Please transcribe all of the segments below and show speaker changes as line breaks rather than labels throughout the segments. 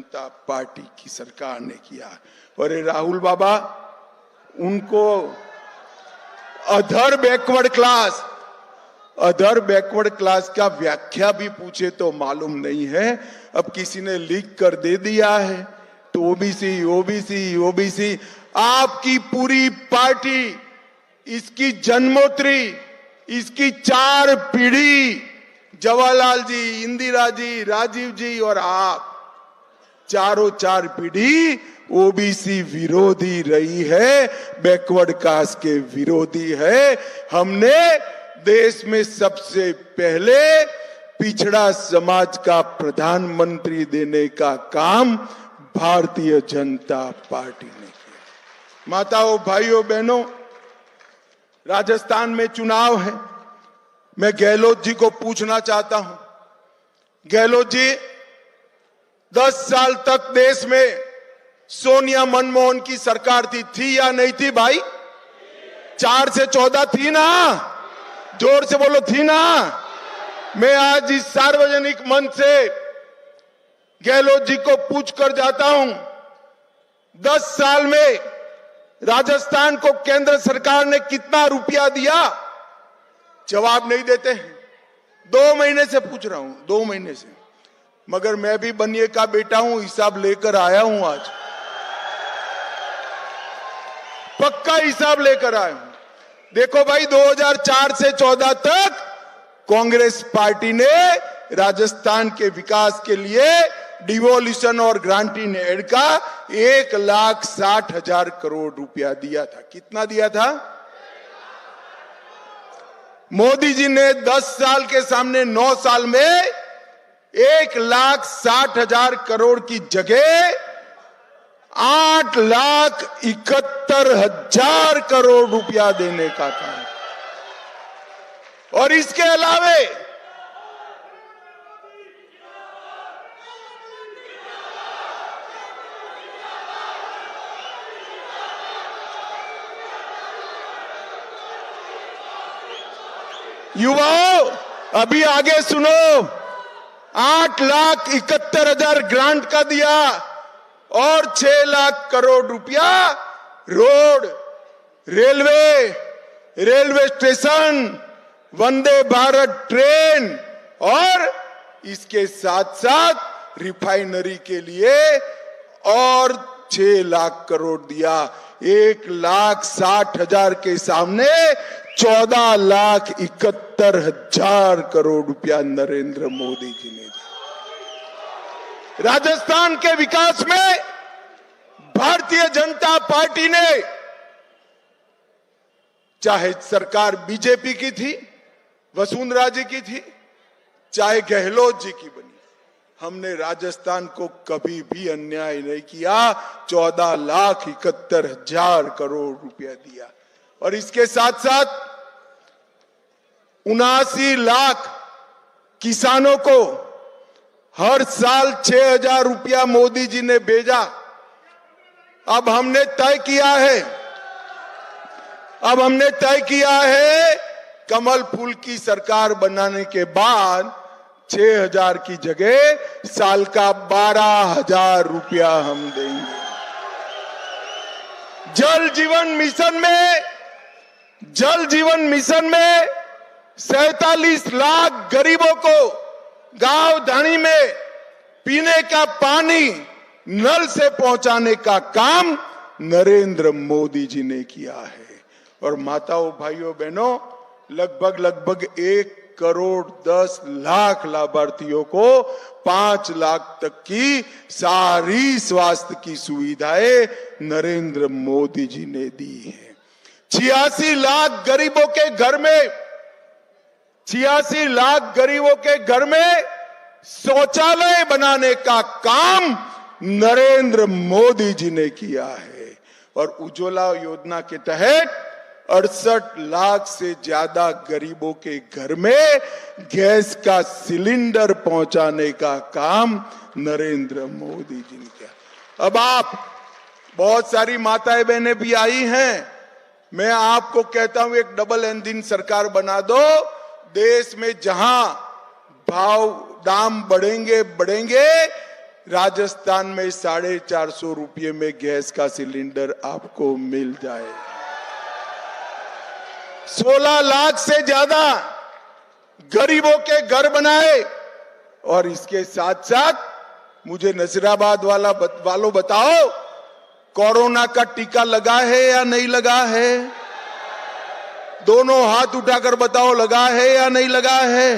जनता party की सरकार ने किया। और ये राहुल बाबा, उनको अदर बैकवर्ड क्लास का व्याख्या भी पूछे तो मालूम नहीं है। अब किसी ने लिख कर दे दिया है तो ओबीसी। आपकी पूरी पार्टी, इसकी जन्मोत्तरी, इसकी 4 पीढ़ी, जवाहरलाल जी, इंदिरा जी, राजीव जी और आप, चारों 4 पीढ़ी ओबीसी विरोधी रही है, बैकवर्ड कास्ट के विरोधी है। हमने देश में सबसे पहले पिछड़ा समाज का प्रधानमंत्री देने का काम भारतीय जनता पार्टी ने किया। माताओं, भाइयों, बहनों, राजस्थान में चुनाव है। मैं गहलोत जी को पूछना चाहता हूं, गहलोत जी, 10 साल तक देश में सोनिया मनमोहन की सरकार थी या नहीं थी भाई? 4 से 14 थी ना? जोर से बोलो, थी ना? मैं आज इस सार्वजनिक मंच से गहलोत जी को पूछ कर जाता हूं, 10 साल में राजस्थान को केंद्र सरकार ने कितना रुपया दिया? जवाब नहीं देते हैं। 2 महीने से पूछ रहा हूं, 2 महीने से, मगर मैं भी बनिए का बेटा हूं, हिसाब लेकर आया हूं। आज पक्का हिसाब लेकर आया हूं। देखो भाई, 2004 से 14 तक कांग्रेस पार्टी ने राजस्थान के विकास के लिए डिवोल्यूशन और ग्रांटिंग एड का 1,60,000 करोड़ रुपया दिया था। कितना दिया था? मोदी जी ने 10 साल के सामने 9 साल में 1,60,000 करोड़ की जगह 8,71,000 करोड़ रुपया देने का था। और इसके अलावे युवाओं, अभी आगे सुनो, 8,71,000 ग्रांट का दिया और 6 लाख करोड़ रुपया road, railway station, Vande Bharat train और इसके साथ साथ रिफाइनरी के लिए और 6 लाख करोड़ दिया। 1,60,000 के सामने 14,71,000 करोड़ रुपया नरेंद्र मोदी जी ने दिया। राजस्थान के विकास में भारतीय जनता पार्टी ने, चाहे सरकार बीजेपी की थी, वसुंधरा जी की थी, चाहे गहलोत जी की बनी, हमने राजस्थान को कभी भी अन्याय नहीं किया। 14,71,000 करोड़ रुपया दिया। और इसके साथ साथ 79 लाख किसानों को हर साल 6,000 रुपया मोदी जी ने भेजा। अब हमने तय किया है कमल फूल की सरकार बनाने के बाद 6,000 की जगह साल का 12,000 रुपया हम देंगे। जल जीवन मिशन में 47 लाख गरीबों को गांव धाणी में पीने का पानी नल से पहुंचाने का काम नरेंद्र मोदी जी ने किया है। और माताओं, भाइयों, बहनों, लगभग 1,10,00,000 लाभार्थियों को 5 लाख तक की सारी स्वास्थ्य की सुविधाएं नरेंद्र मोदी जी ने दी है। 86 लाख गरीबों के घर में शौचालय बनाने का काम नरेंद्र मोदी जी ने किया है। और उज्ज्वला योजना के तहत 68 लाख से ज्यादा गरीबों के घर में गैस का सिलेंडर पहुंचाने का काम नरेंद्र मोदी जी ने किया। अब आप, बहुत सारी माताएं बहनें भी आई हैं, मैं आपको कहता हूं, एक डबल इंजन सरकार बना दो। देश में जहां दाम बढ़ेंगे, राजस्थान में 450 रुपये में गैस का सिलेंडर आपको मिल जाए। 16 लाख से ज्यादा गरीबों के घर बनाए। और इसके साथ साथ मुझे नसीराबाद वालों बताओ, कोरोना का टीका लगा है या नहीं लगा है? दोनों हाथ उठाकर बताओ, लगा है या नहीं लगा है?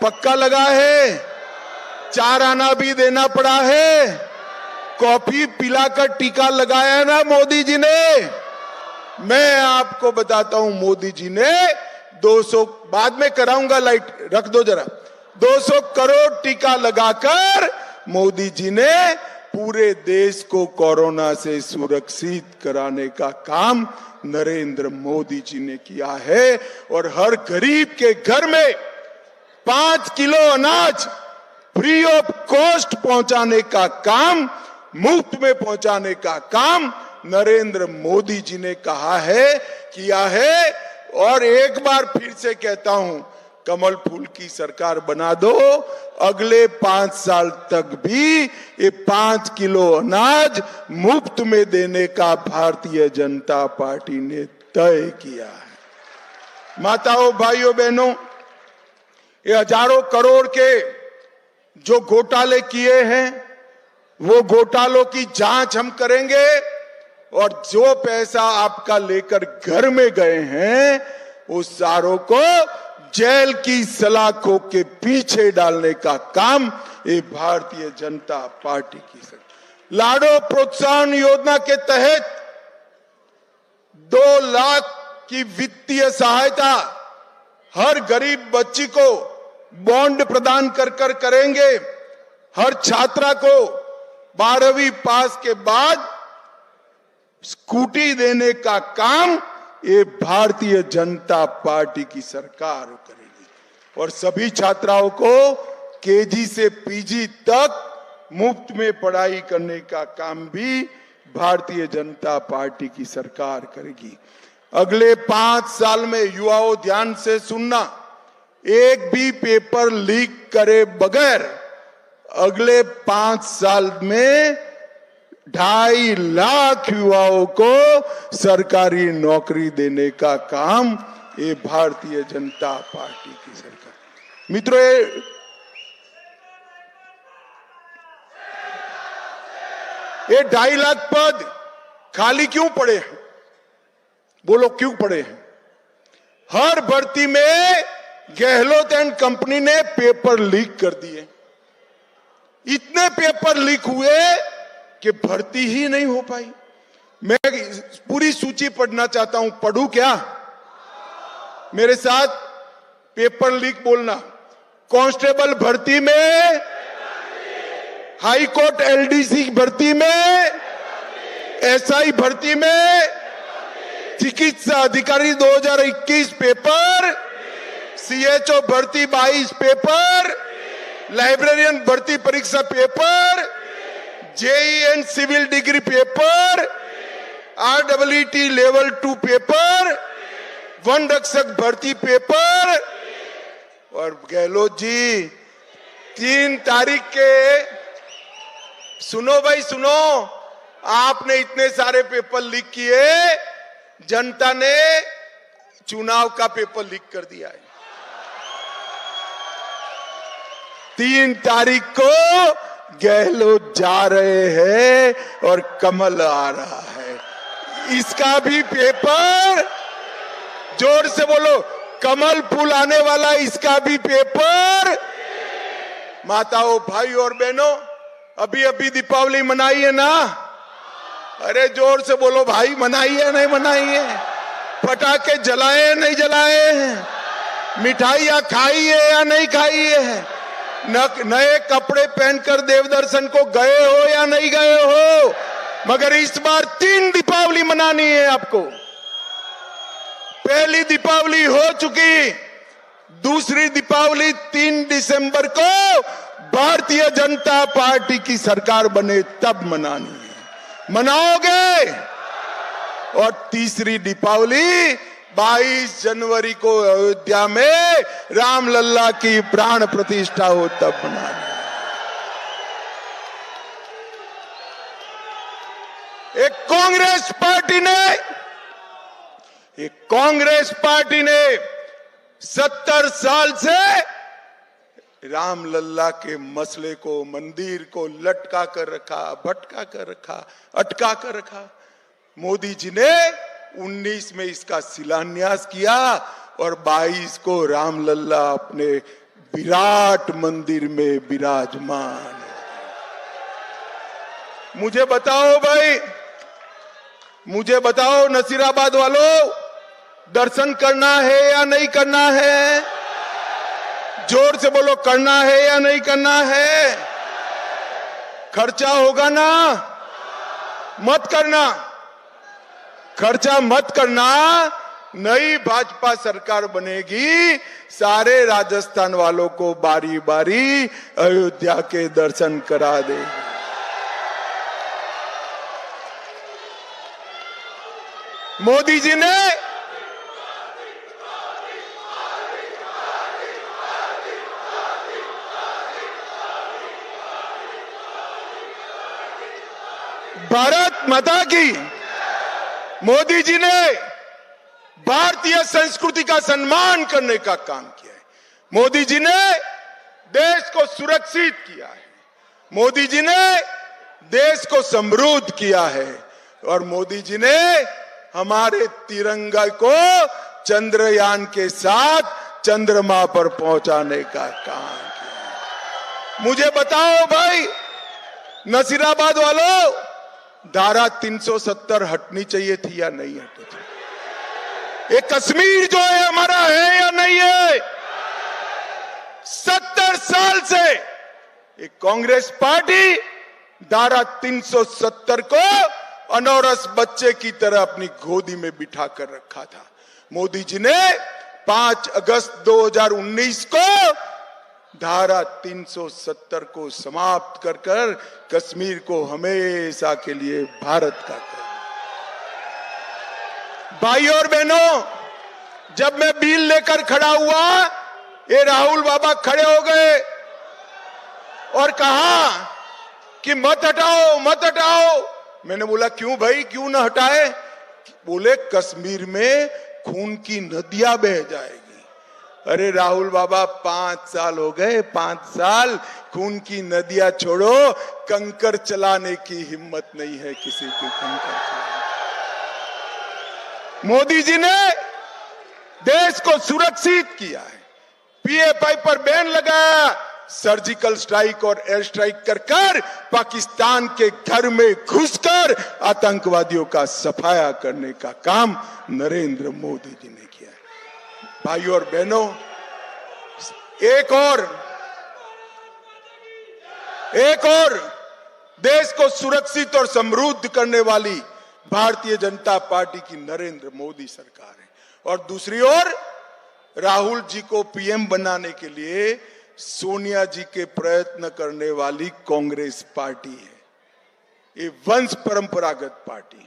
पक्का लगा है? 4 आना भी देना पड़ा है? कॉफी पिलाकर टीका लगाया ना मोदी जी ने? मैं आपको बताता हूं, मोदी जी ने 200, बाद में कराऊंगा, लाइट रख दो जरा, 200 करोड़ टीका लगाकर मोदी जी ने पूरे देश को कोरोना से सुरक्षित कराने का काम नरेंद्र मोदी जी ने किया है। और हर गरीब के घर में 5 किलो अनाज फ्री ऑफ कॉस्ट पहुंचाने का काम, मुफ्त में पहुंचाने का काम नरेंद्र मोदी जी ने कहा है, किया है। और एक बार फिर से कहता हूं, कमल फूल की सरकार बना दो, अगले 5 साल तक भी ये 5 किलो अनाज मुफ्त में देने का भारतीय जनता पार्टी ने तय किया है। माताओं, भाइयों, बहनों, ये हजारों करोड़ के जो घोटाले किए हैं, वो घोटालों की जांच हम करेंगे। और जो पैसा आपका लेकर घर में गए हैं, उस सारों को जेल की सलाखों के पीछे डालने का काम ये भारतीय जनता पार्टी की सरकार। लाडो प्रोत्साहन योजना के तहत 2 लाख की वित्तीय सहायता हर गरीब बच्ची को बॉन्ड प्रदान कर करेंगे। हर छात्रा को 12वीं पास के बाद स्कूटी देने का काम ये भारतीय जनता पार्टी की सरकार करेगी। और सभी छात्राओं को केजी से पीजी तक मुफ्त में पढ़ाई करने का काम भी भारतीय जनता पार्टी की सरकार करेगी। अगले 5 साल में युवाओं, ध्यान से सुनना, एक भी पेपर लीक करे बगैर अगले 5 साल में 2.5 लाख युवाओं को सरकारी नौकरी देने का काम ये भारतीय जनता पार्टी की सरकार। मित्रों, ये 2.5 लाख पद खाली क्यों पड़े हैं? बोलो, क्यों पड़े हैं? हर भर्ती में गहलोत एंड कंपनी ने पेपर लीक कर दिए। इतने पेपर लीक हुए कि भर्ती ही नहीं हो पाई। मैं पूरी सूची पढ़ना चाहता हूं, पढ़ूं क्या? मेरे साथ पेपर लीक बोलना। कांस्टेबल भर्ती में, हाई कोर्ट एलडीसी भर्ती में, एसआई भर्ती में, चिकित्सा अधिकारी 2021 पेपर, सीएचओ भर्ती 22 पेपर, लाइब्रेरियन भर्ती परीक्षा paper, JE and civil degree paper, RWT level 2 paper, वन रक्षक भर्ती पेपर। और गहलोत जी 3 तारीख के, सुनो भाई सुनो, आपने इतने सारे पेपर लीक किए, जनता ने चुनाव का पेपर लीक कर दिया है। 3 तारीख को गहलोत जा रहे हैं और कमल आ रहा है। इसका भी पेपर, जोर से बोलो, कमल फूल आने वाला, इसका भी पेपर। माताओं, भाई और बहनों, अभी अभी दीपावली मनाई है ना? अरे जोर से बोलो भाई, मनाई है नहीं मनाई है? पटाखे जलाए नहीं जलाए हैं? मिठाइयां खाई है या नहीं खाई है? नए कपड़े पहनकर देव दर्शन को गए हो या नहीं गए हो? मगर इस बार 3 दीपावली मनानी है आपको। पहली दीपावली हो चुकी, दूसरी दीपावली 3 दिसंबर को भारतीय जनता पार्टी की सरकार बने तब मनानी है। मनाओगे? और तीसरी दीपावली 22 जनवरी को अयोध्या में रामलल्ला की प्राण प्रतिष्ठा हो तब मनानी है। कांग्रेस पार्टी ने 70 साल से रामलल्ला के मसले को, मंदिर को लटका कर रखा, भटका कर रखा, अटका कर रखा। मोदी जी ने 19 में इसका शिलान्यास किया और 22 को रामलल्ला अपने विराट मंदिर में विराजमान। मुझे बताओ भाई, मुझे बताओ नसीराबाद वालों, दर्शन करना है या नहीं करना है? जोर से बोलो, करना है या नहीं करना है? खर्चा होगा ना? मत करना, खर्चा मत करना। नई भाजपा सरकार बनेगी, सारे राजस्थान वालों को बारी बारी अयोध्या के दर्शन करा देगी। मोदी जी ने भारत माता की, मोदी जी ने भारतीय संस्कृति का सम्मान करने का काम किया है। मोदी जी ने देश को सुरक्षित किया है। मोदी जी ने देश को समृद्ध किया है और मोदी जी ने हमारे तिरंगा को चंद्रयान के साथ चंद्रमा पर पहुंचाने का काम किया। मुझे बताओ भाई नसीराबाद वालों, धारा 370 हटनी चाहिए थी या नहीं हटनी चाहिए? ये कश्मीर जो है हमारा है या नहीं है? 70 साल से एक कांग्रेस पार्टी धारा 370 को अनौरस बच्चे की तरह अपनी गोदी में बिठा कर रखा था। मोदी जी ने 5 अगस्त 2019 को धारा 370 को समाप्त कर कर कश्मीर को हमेशा के लिए भारत का कर। भाई और बहनों, जब मैं बिल लेकर खड़ा हुआ, ये राहुल बाबा खड़े हो गए और कहा कि मत हटाओ, मत हटाओ। मैंने बोला क्यों भाई, क्यों ना हटाए? बोले कश्मीर में खून की नदियां बह जाएगी। अरे राहुल बाबा, 5 साल हो गए, 5 साल खून की नदियां छोड़ो, कंकर चलाने की हिम्मत नहीं है किसी की। कंकर चलाने। मोदी जी ने देश को सुरक्षित किया है। पीएफआई पर बैन लगाया, सर्जिकल स्ट्राइक और एयर स्ट्राइक कर कर पाकिस्तान के घर में घुसकर आतंकवादियों का सफाया करने का काम नरेंद्र मोदी जी ने किया है। भाई और बहनों, एक और देश को सुरक्षित और समृद्ध करने वाली भारतीय जनता पार्टी की नरेंद्र मोदी सरकार है और दूसरी ओर राहुल जी को पीएम बनाने के लिए सोनिया जी के प्रयत्न करने वाली कांग्रेस पार्टी है। ये वंश परंपरागत पार्टी है।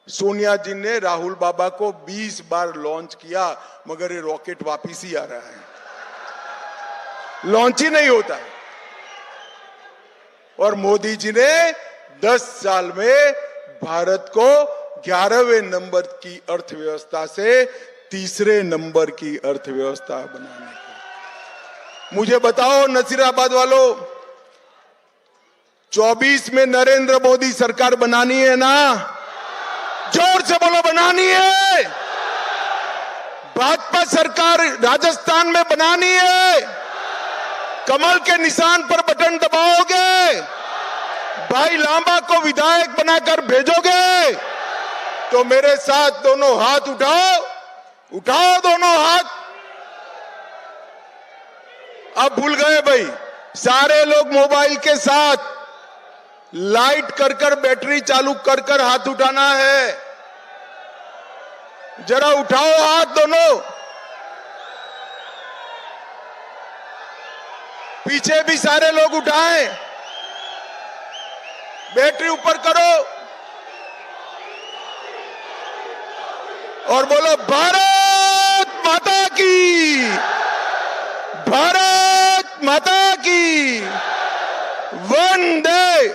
सोनिया जी ने राहुल बाबा को 20 बार लॉन्च किया, मगर ये रॉकेट वापिस ही आ रहा है, लॉन्च ही नहीं होता। और मोदी जी ने 10 साल में भारत को 11वें नंबर की अर्थव्यवस्था से 3रे नंबर की अर्थव्यवस्था बनाने का। मुझे बताओ नसीराबाद वालों, 24 में नरेंद्र मोदी सरकार बनानी है ना? जोर से बोलो, बनानी है। भाजपा सरकार राजस्थान में बनानी है। कमल के निशान पर बटन दबाओगे? भाई लांबा को विधायक बनाकर भेजोगे? तो मेरे साथ दोनों हाथ उठाओ, उठाओ दोनों हाथ। अब भूल गए भाई, सारे लोग मोबाइल के साथ लाइट कर कर, बैटरी चालू कर कर हाथ उठाना है। जरा उठाओ हाथ दोनों। पीछे भी सारे लोग उठाएं। बैटरी ऊपर करो और बोलो भारत माता की, भारत माता की, वंदे